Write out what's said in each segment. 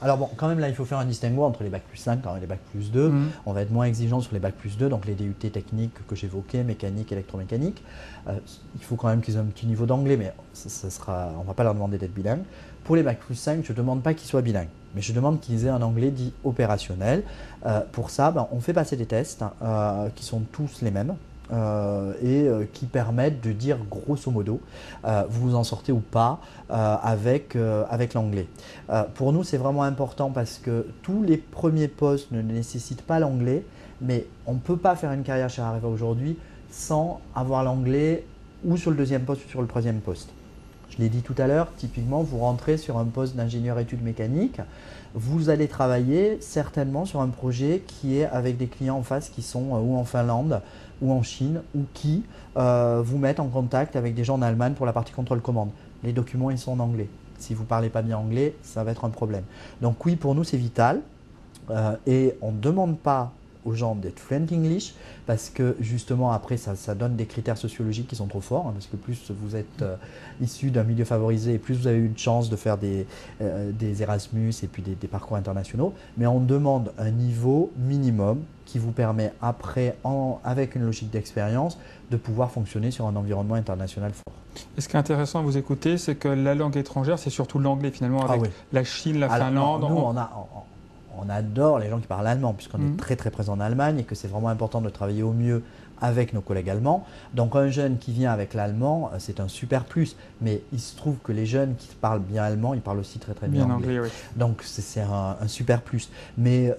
Alors bon, quand même là, il faut faire un distinguo entre les bacs plus 5 et les bacs plus 2. On va être moins exigeant sur les bacs plus 2, donc les DUT techniques que j'évoquais, mécanique, électromécanique. Il faut quand même qu'ils aient un petit niveau d'anglais, mais on ne va pas leur demander d'être bilingue. Pour les bacs plus 5, je ne demande pas qu'ils soient bilingues, mais je demande qu'ils aient un anglais dit opérationnel. Pour ça, on fait passer des tests qui sont tous les mêmes. Qui permettent de dire grosso modo vous vous en sortez ou pas avec l'anglais. Pour nous, c'est vraiment important parce que tous les premiers postes ne nécessitent pas l'anglais, mais on ne peut pas faire une carrière chez Areva aujourd'hui sans avoir l'anglais ou sur le deuxième poste ou sur le troisième poste. Je l'ai dit tout à l'heure, typiquement, vous rentrez sur un poste d'ingénieur études mécaniques, vous allez travailler certainement sur un projet qui est avec des clients en face qui sont ou en Finlande ou en Chine ou qui vous mettent en contact avec des gens en Allemagne pour la partie contrôle-commande. Les documents, ils sont en anglais. Si vous ne parlez pas bien anglais, ça va être un problème. Donc oui, pour nous, c'est vital et on ne demande pas aux gens d'être fluent English parce que justement après ça donne des critères sociologiques qui sont trop forts parce que plus vous êtes issu d'un milieu favorisé et plus vous avez eu de chance de faire des Erasmus et puis des parcours internationaux, mais on demande un niveau minimum qui vous permet après avec une logique d'expérience de pouvoir fonctionner sur un environnement international fort. Et ce qui est intéressant à vous écouter, c'est que la langue étrangère, c'est surtout l'anglais finalement avec la Chine, la Finlande. Nous, on adore les gens qui parlent allemand puisqu'on est très très présent en Allemagne et que c'est vraiment important de travailler au mieux avec nos collègues allemands. Donc un jeune qui vient avec l'allemand, c'est un super plus. Mais il se trouve que les jeunes qui parlent bien allemand, ils parlent aussi très très bien anglais. Oui. Donc c'est un super plus. Mais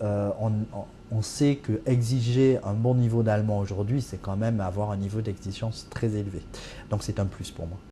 on sait que exiger un bon niveau d'allemand aujourd'hui, c'est quand même avoir un niveau d'exigence très élevé. Donc c'est un plus pour moi.